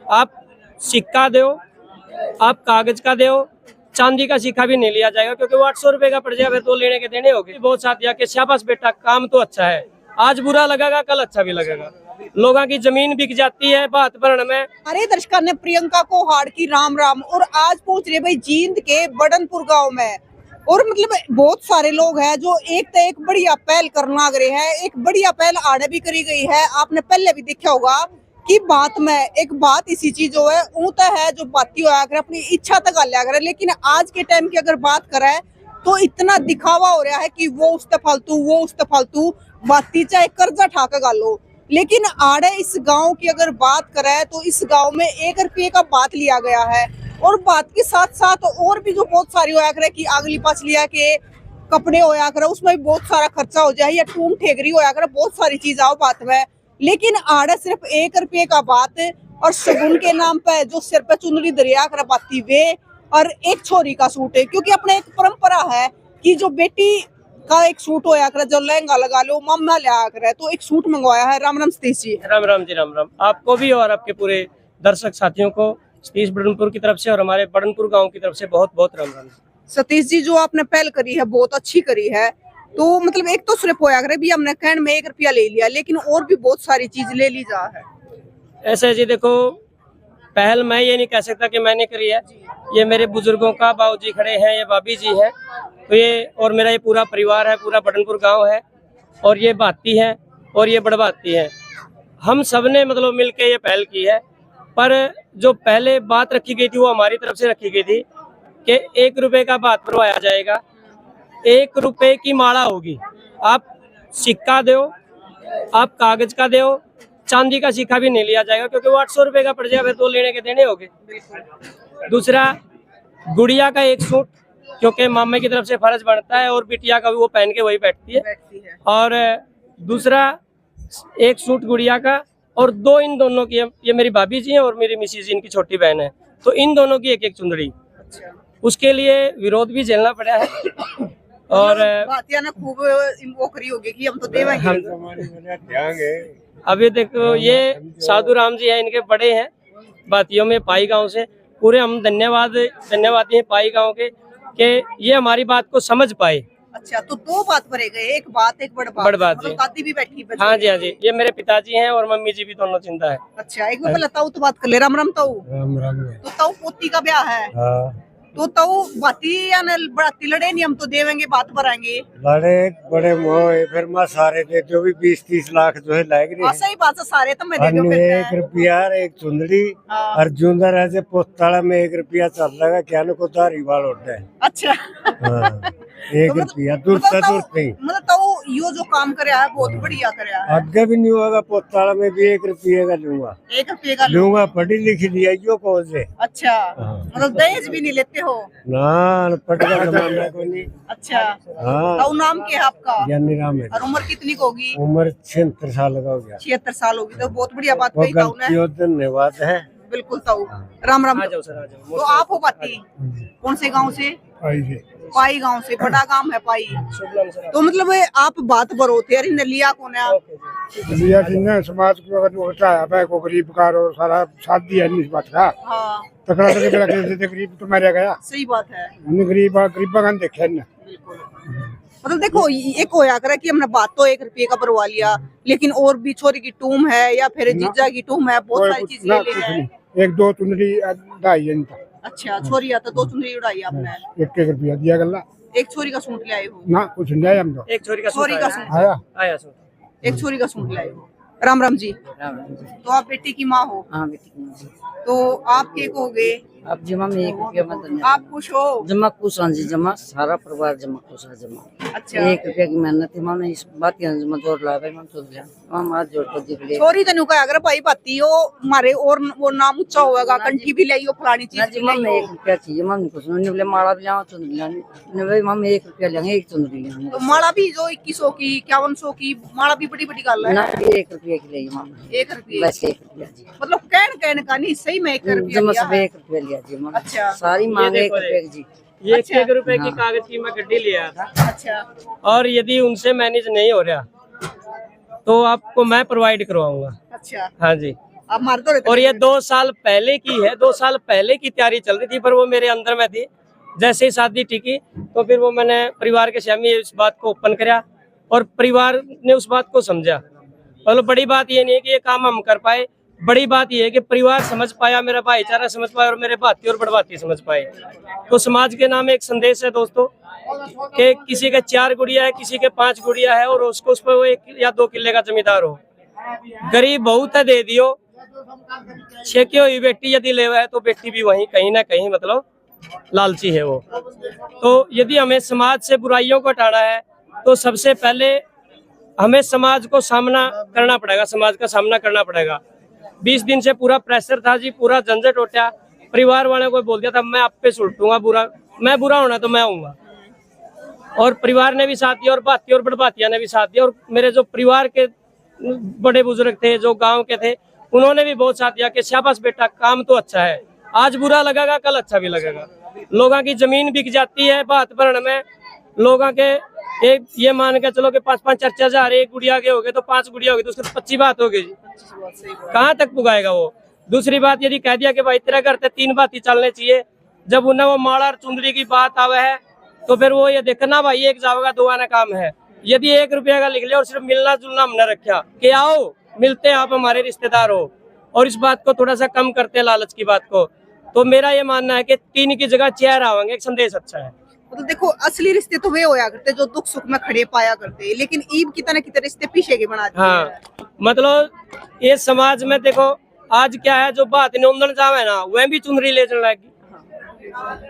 आप सिक्का दो, आप कागज का दो, चांदी का सिक्का भी नहीं लिया जाएगा, क्योंकि वो 800 रुपए का पड़ जाएगा, फिर तो लेने के देने होंगे। बहुत साथिया के शाबाश बेटा, काम तो अच्छा है, आज बुरा लगेगा कल अच्छा भी लगेगा। लोगों की जमीन बिक जाती है बात भरण में। हमारे दर्शकों ने प्रियंका को हाड़ की राम राम, और आज पहुंच रहे भाई जींद के बड़नपुर गांव में। और मतलब बहुत सारे लोग हैं जो एक तो एक बढ़िया पहल करना लग रहे हैं। एक बढ़िया पहल आड़े भी करी गई है, आपने पहले भी देखा होगा कि बात में एक बात इसी चीज जो है ऊँता है जो बाती होया करे, अपनी इच्छा तक लिया करे। लेकिन आज के टाइम की अगर बात करें तो इतना दिखावा हो रहा है कि वो उससे फालतू, वो उससे फालतू बाती, चाहे कर्जा ठाकर गालो। लेकिन आड़े इस गांव की अगर बात करें तो इस गांव में 1 रुपये का बात लिया गया है। और बात के साथ साथ और भी जो बहुत सारी होया करे कि अगली पछलिया के कपड़े होया करे, उसमें भी बहुत सारा खर्चा हो जाए, या टूम ठेगरी होया करे, बहुत सारी चीज आओ बात में। लेकिन आड़े सिर्फ 1 रुपये का बात और शगुन के नाम पे जो सिर पे चुनरी दरिया कर बाती वे, और एक छोरी का सूट है। क्योंकि अपने एक परंपरा है कि जो बेटी का एक सूट होया करे, जो लहंगा लगा लो मामला लिया करे, तो एक सूट मंगवाया है। राम राम सतीश जी। राम राम जी, राम राम आपको भी और आपके पूरे दर्शक साथियों को सतीश बड़नपुर की तरफ से और हमारे बड़नपुर गांव की तरफ से बहुत बहुत राम राम। सतीश जी, जो आपने पहल करी है बहुत अच्छी करी है। तो मतलब एक तो सिर्फ होया करे भी हमने कहने में 1 रुपया ले लिया, लेकिन और भी बहुत सारी चीज ले ली जा है। ऐसे जी देखो, पहल मैं ये नहीं कह सकता कि मैंने करी है, ये मेरे बुजुर्गों का, बाबूजी खड़े हैं, ये भाभी जी है, तो ये और मेरा ये पूरा परिवार है, पूरा बड़नपुर गांव है, और ये बाती है और ये बड़बाती है। हम सब ने मतलब मिलके ये पहल की है। पर जो पहले बात रखी गई थी वो हमारी तरफ से रखी गई थी कि 1 रुपये का बात भरवाया जाएगा, 1 रुपये की माला होगी। आप सिक्का दो, आप कागज का दो, चांदी का सिक्का भी नहीं लिया जाएगा, क्योंकि वो 800 रुपए का पड़ जाएगा, फिर तो लेने के देने होंगे। दूसरा, गुड़िया का एक सूट, क्योंकि मामे की तरफ से फर्ज बनता है, और बिटिया का भी वो पहन के वही बैठती है। और दूसरा, एक सूट गुड़िया का, और 2 इन दोनों की, ये मेरी भाभी जी हैं और मेरी मिसिज जी, इनकी छोटी बहन है, तो इन दोनों की एक चुंदड़ी। उसके लिए विरोध भी झेलना पड़ा है। और बातिया ने खूब वो करी होगी कि हम तो देंगे। अभी देखो, ये साधु राम जी हैं, इनके बड़े हैं बातियों में, पाई गांव से। पूरे हम धन्यवादी हैं पाई गांव के कि ये हमारी बात को समझ पाए। अच्छा, तो 2 बात भरे गए, एक बात एक बड़ बात मतलब दादी भी बैठी है। हाँ जी, हाँ जी, ये मेरे पिताजी हैं और मम्मी जी भी दोनों चिंता है। अच्छा, एक बार ताऊ तो बात कर ले। राम राम ताऊ। राम राम। तो ताऊ पोती का ब्याह है, तो ताऊ बाती या बड़ाती लड़े नहीं, हम तो देवेंगे बात भराएंगे। लड़े बड़े मोह फिर मैं सारे दे जो भी 20-30 लाख जो है लायक रही। सही बात है, सारे तो मैं दे दूं। 1 रुपया एक चुंदड़ी और जूंदा ऐसे पोताड़ा में 1 रुपया चल लगा, क्या न को धारी वाल होता है। अच्छा, 1 रुपया दूर से दूर नहीं। मतलब ताऊ यो जो काम करे है बहुत बढ़िया करे है। आगे भी नहीं होगा, पोताड़ा में भी 1 रुपये का लूंगा। 1 रुपये का लूंगा, पढ़ी लिखी लिया यो कौन से। अच्छा, मतलब दहेज भी नहीं लेते हो ना, पढ़ का जमाना कोई नहीं। अच्छा, हाँ। ताऊ नाम क्या है आपका? ज्ञानी राम है। और उम्र कितनी होगी? उम्र 76 साल का हो गया। 76 साल होगी, तो बहुत बढ़िया बात कही ताऊ ने। धन्यवाद है। बिल्कुल ताऊ, राम राम। आ जाओ सर, आ जाओ। तो आप हो बाती कौन से गांव से? पाई गांव से। बड़ा गांव है पाई। तो मतलब आप बात बरोते यार, इन लिया कौन है? लिया जिन्हें समाज को अगर होता है को गरीब का और सारा साथ दिया नहीं इस बात का। हाँ, तकड़ा करके मेरा कैसे गरीब तो मर गया। सही बात है। गरीबा का देखे ना। मतलब देखो, एक होया करे कि हमने बात तो 1 रुपये का भरवा लिया, लेकिन और भी छोरी की टूम है या फिर जीजा की टूम है, बहुत सारी चीज ले हैं। 1-2 चुनरी ढाई इनका। अच्छा, छोरी आता 2 चुनरी उड़ाई आपने। 1 रुपया दिया गला। एक छोरी का सूट ले आए हो? ना कुछ नहीं आया, हम तो एक छोरी का सूट आया सूट। एक छोरी का सूट ले आए हो। राम राम जी। तो आप बेटी की माँ हो? हाँ, बेटी की माँ। तो आप के कहोगे? अब जमा में 1 रुपया मत देना। आप खुश हो? जमा खुश हाँ जी, जमा सारा परिवार जमा खुश है जमा। अच्छा, 1 रुपया की मेहनत है माने, इस बात की जमा जोड़ ला भाई, मन सोच लिया हम आज जोड़ कर दिख ले। छोरी तनु का अगर भाई बाती हो मारे और वो नाम ऊंचा होगा, कंठी भी ले फलानी चीज भी जमा में 1 रुपया चाहिए, मम्मी कुछ नहीं बोले माला भी लाओ चुंदरी लानी ने भाई, मम्मी 1 रुपया लेंगे, एक चुंदरी लेंगे। तो माला भी जो 2100 की 5100 की माला भी बड़ी बड़ी गल है ना, 1 रुपया की लेगी मम्मी। 1 रुपये बस 1 रुपया जी, मतलब कहन का नहीं, सही में 1 रुपया जमा लिया सब है। 1 रुपया लिया जी मम्मी। अच्छा, सारी मांग 1 रुपया की जी। ये अच्छा। 1 रुपए की कागज की मैं गड्डी ले आया था। अच्छा, और यदि उनसे मैनेज नहीं हो रहा तो आपको मैं प्रोवाइड करवाऊंगा। अच्छा, हाँ जी, आप मारते रहते और ये 2 साल पहले की है, 2 साल पहले की तैयारी चल रही थी, पर वो मेरे अंदर में थी। जैसे ही शादी टिकी तो फिर वो मैंने परिवार के सामने इस बात को ओपन कराया और परिवार ने उस बात को समझा। और बड़ी बात ये नहीं है कि ये काम हम कर पाए, बड़ी बात ये है कि परिवार समझ पाया, मेरा भाईचारा समझ पाया और मेरे भाती और बड़भाती समझ पाए। तो समाज के नाम एक संदेश है दोस्तों कि किसी के 4 गुड़िया है, किसी के 5 गुड़िया है और उसको उस पर वो 1 या 2 किले का जमींदार हो। गरीब बहुत है, दे दियो। छेकी हुई बेटी यदि लेवा है तो बेटी भी वहीं कहीं ना कहीं मतलब लालची है वो। तो यदि हमें समाज से बुराइयों को हटाना है तो सबसे पहले हमें समाज को सामना करना पड़ेगा, समाज का सामना करना पड़ेगा। 20 दिन से पूरा प्रेशर था जी, पूरा झंझट उठा। परिवार वाले को बोल दिया था मैं आप पे सुलटूंगा, मैं बुरा होना तो मैं आऊंगा। और परिवार ने भी साथ दिया और भाती और बड़भातिया ने भी साथ दिया और मेरे जो परिवार के बड़े बुजुर्ग थे, जो गांव के थे, उन्होंने भी बहुत साथ दिया कि शाबाश बेटा, काम तो अच्छा है, आज बुरा लगेगा कल अच्छा भी लगेगा। लोगों की जमीन बिक जाती है बात भरण में, लोगों के एक ये मान के चलो कि 5-5 4 हजार एक गुड़िया के हो गए तो 5 गुड़िया हो गई तो उसको 25 बात हो गई जी, कहाँ तक पुगाएगा वो। दूसरी बात यदि कह दिया कि भाई तेरा घर ते 3 बात ही चलने चाहिए, जब उन्हें वो माला और चुंदरी की बात आवे है तो फिर वो ये देखना भाई 1 जाओगा 2 आना काम है। यदि 1 रुपया का लिख लिया और सिर्फ मिलना जुलना हमने रखा कि आओ मिलते आप हमारे रिश्तेदार हो और इस बात को थोड़ा सा कम करते हैं लालच की बात को, तो मेरा ये मानना है कि 3 की जगह 4 आवेंगे, एक संदेश अच्छा है। मतलब देखो असली रिश्ते तो वे होया करते जो दुख सुख में खड़े पाया करते, लेकिन ईब की तरह रिश्ते पीछे के बना दिए। हाँ, मतलब ये समाज में देखो आज क्या है, जो बात नौंदन जावे ना वह भी चुनरी ले चल लगी,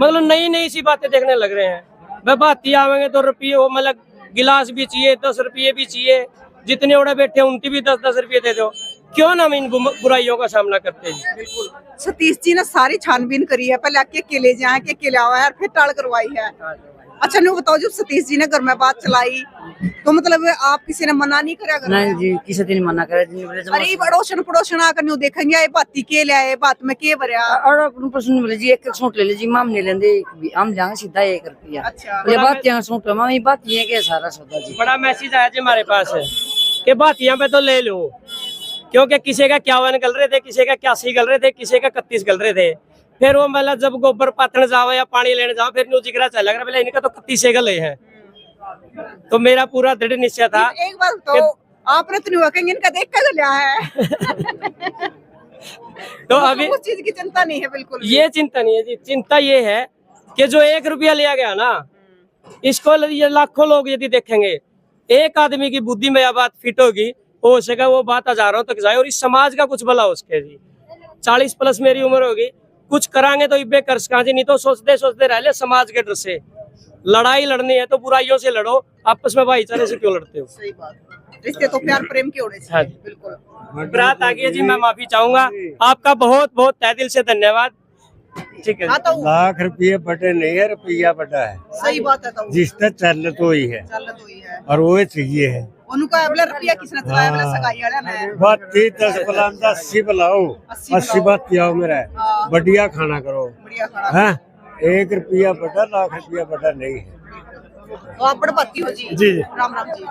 मतलब नई नई सी बातें देखने लग रहे हैं। वह बाती आवेंगे तो रुपये वो मतलब गिलास भी चाहिए, 10 रुपये भी चाहिए, जितने ओढ़े बैठे उनकी भी 10-10 रुपये दे दो। क्यों ना हम इन बुराइयों का सामना करते हैं। बिल्कुल सतीश जी ने सारी छानबीन करी है, पहले आके अकेले जाए के अकेले आवा है और फिर टाल करवाई है। अच्छा नहीं बताओ, जब सतीश जी ने घर में बात चलाई तो मतलब आप किसी ने मना नहीं करा? नहीं जी, किसी दिन मना करे। अरे अड़ोसन पड़ोसन आकर नहीं देखेंगे ये बाती के ले बात में के भरया और प्रश्न बोले जी 1 सूट ले ले जी, माम नहीं लेंदे, हम जाएंगे सीधा 1 रुपया। अच्छा ये बात यहाँ सूट माम ये बात ये के सारा सौदा जी। बड़ा मैसेज आया जी हमारे पास है कि बातियां पे तो ले लो, क्योंकि किसी का 51 गल रहे थे, किसी का 81 गल रहे थे, किसी का 31 गल रहे थे। फिर वो मतलब जब गोबर पाथन जाओ या पानी लेने जाओ फिर न्यू जिगरा चल लग रहा इनका तो 31 गले हैं। तो मेरा पूरा दृढ़ निश्चय था। एक बार तो आपने तो नहीं कहेंगे इनका देख कर लिया है। तो अभी उस चीज की चिंता नहीं है बिल्कुल भी। ये चिंता नहीं है जी, चिंता ये है कि जो 1 रुपया लिया गया ना, इसको ये लाखों लोग यदि देखेंगे, एक आदमी की बुद्धि में यह बात फिट होगी, हो सके वो बात हजारों तक जाए और इस समाज का कुछ भला हो सके जी। 40 प्लस मेरी उम्र होगी, कुछ करांगे तो इब्बे कर सका जी, नहीं तो सोचते सोचते रह ले समाज के डर से। लड़ाई लड़नी है तो बुराइयों से लड़ो, आपस में भाईचारे से क्यों लड़ते हो। सही बात, रिश्ते तो प्यार प्रेम के होने हाँ चाहिए। बिल्कुल बरात आ गई है जी, मैं माफी चाहूंगा आपका, बहुत बहुत तहे दिल से धन्यवाद। ठीक है, हाँ तो लाख रुपये बटे नहीं है, रुपया बटा है। सही बात है तो जिसका चल तो ही है चल तो ही है। और वो चाहिए है। उनका अगला रुपया किसने चलाया, अगला सगाई वाला ने। बात 10 बुलाओ 80 बुलाओ, 80 बात पियाओ मेरा है। हाँ। बढ़िया खाना करो, बढ़िया खाना। हाँ 1 रुपया बटा लाख रुपया बटा नहीं है। तो आप बड़भाती हो जी? जी। राम राम जी।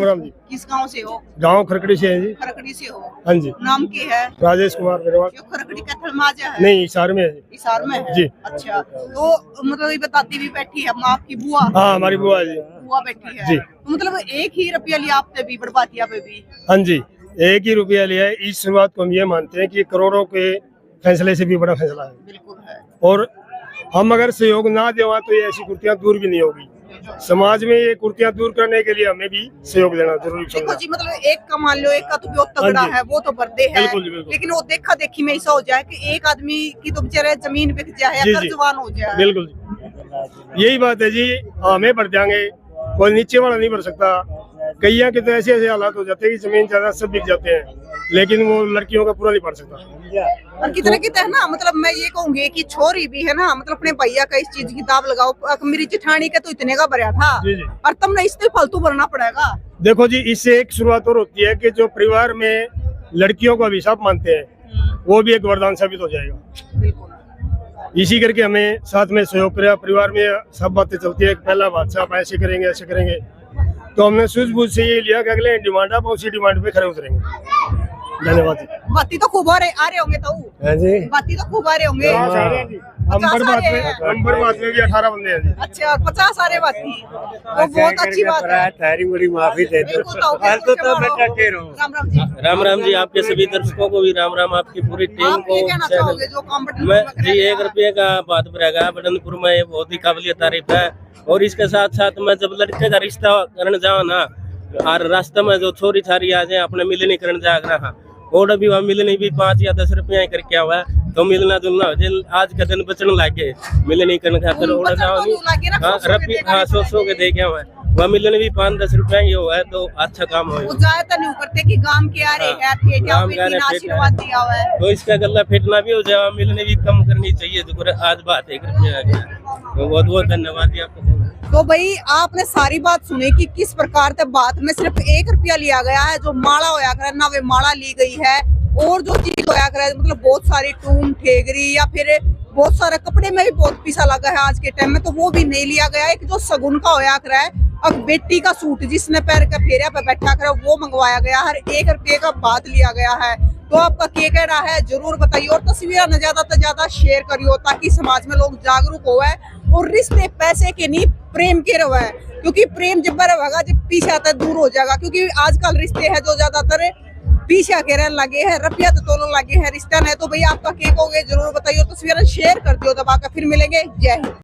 राम जी। किस गांव से हो? गांव खरकड़ी से है जी। खरकड़ी से हो? हाँ जी। नाम की है? राजेश कुमार मेरवाल। जो खरकड़ी का थलमाजा है? नहीं, हिसार में है जी। हिसार में है जी। अच्छा, तो मतलब ये बताती भी बैठी है माँ की बुआ? हाँ हमारी बुआ है जी। बुआ बैठी है जी। तो मतलब 1 ही रुपया लिया आपने भी बड़भातिया पे भी? हाँ जी, 1 ही रुपया लिया है। इस शुरुआत को हम ये मानते हैं कि करोड़ों के फैसले से भी बड़ा फैसला है। बिल्कुल है। और हम अगर सहयोग ना देवा तो ये ऐसी कुर्तियाँ दूर भी नहीं होगी। समाज में ये कुर्तियाँ दूर करने के लिए हमें भी सहयोग देना जरूरी देखो समझा। जी, मतलब एक का मान लो, एक का तो बहुत तगड़ा हाँ जी। है, वो तो बर्दे है, बिल्कुल जी, बिल्कुल। लेकिन वो देखा देखी में ऐसा हो जाए कि एक आदमी की तो बेचारे जमीन बिक जाए या जी, जी। कर्जवान हो जाए। बिल्कुल जी, यही बात है जी। हमें भर जाएंगे, कोई नीचे वाला नहीं भर सकता। कई के तो ऐसे ऐसे हालात हो जाते हैं कि जमीन जायदाद सब बिक जाते हैं, लेकिन वो लड़कियों का पूरा नहीं भर सकता। और कितने कितने है ना, मतलब मैं ये कहूंगी कि छोरी भी है ना, मतलब अपने भैया का इस चीज की दाव लगाओ। मेरी जिठानी का तो इतने का भरा था जी जी। और तुमने इससे फालतू भरना पड़ेगा। देखो जी, इससे एक शुरुआत और होती है कि जो परिवार में लड़कियों को अभिशाप मानते हैं वो भी एक वरदान साबित हो जाएगा। बिल्कुल। इसी करके हमें साथ में सहयोग किया। परिवार में सब बातें चलती है, पहला बात आप ऐसे करेंगे ऐसे करेंगे, तो हमने सूझबूझ से ये लिया कि अगले डिमांड आप उसी डिमांड पे खड़े उतरेंगे। धन्यवाद जी। बाती तो खूब आ रहे होंगे तो हाँ जी बाती तो खूब आ रहे होंगे। नंबर बात में भी 18 बंदे हैं जी। अच्छा, और 50 आ रहे बाती, तो बहुत अच्छी बात है। तारी बड़ी माफी दे दो। बिल्कुल, तो मैं डटे रहूं। राम राम जी। राम राम जी, आपके सभी दर्शकों को भी राम राम, आपकी पूरी टीम आप को। ये कहना चाहोगे जो कॉम्पिटिशन मैं जी 1 रुपये का बात रहेगा बदनपुर में, ये बहुत ही काबिल तारीफ है। और इसके साथ साथ मैं जब लड़के का रिश्ता करने जाऊँ ना, और रास्ते में जो छोरी छारी आ जाए अपने मिलनी करने जाग रहा, और अभी वहाँ मिलनी भी 5 या 10 रुपया करके हुआ है, तो मिलना जुलना हो जाए। आज का दिन बचने लगे मिलनी करने खातिर और जाओ नहीं। हाँ 100 के दे गया हुआ है, वहाँ मिलने भी 5-10 रुपया ही हुआ है, तो अच्छा काम हो। ज्यादातर नहीं करते कि गांव के आ रहे हैं, फेट या बेटी ने आशीर्वाद दिया हुआ है, तो इसका गला फेटना भी हो जाए, मिलने भी कम करनी चाहिए। जो आज बात 1 रुपया आ गया, तो बहुत बहुत धन्यवाद जी आपको। तो भाई आपने सारी बात सुनी कि किस प्रकार से बात में सिर्फ 1 रुपया लिया गया है। जो माला होया करे ना, वे माला ली गई है, और जो चीज होया करे मतलब बहुत सारी टूम ठेगरी या फिर बहुत सारे कपड़े में भी बहुत पैसा लगा है आज के टाइम में, तो वो भी नहीं लिया गया। एक जो सगुन का होया करे है, अब बेटी का सूट जिसने पैर का फेरिया पे बैठा करे वो मंगवाया गया, हर 1 रुपये का बात लिया गया है। तो आपका क्या कहना है जरूर बताइए, और तस्वीरें न ज्यादा से ज्यादा शेयर करियो ताकि समाज में लोग जागरूक हो। और रिश्ते पैसे के नहीं प्रेम के रहे, क्योंकि प्रेम जब रहेगा जब पीछे आता है दूर हो जाएगा। क्योंकि आजकल रिश्ते हैं जो ज्यादातर पीछे के रहने लगे हैं, रुपया तो तोड़ने लगे हैं रिश्ता नहीं। तो भैया आपका क्या कहोगे जरूर बताइए, तस्वीरें शेयर कर दियो दबा कर। फिर मिलेंगे, जय हिंद।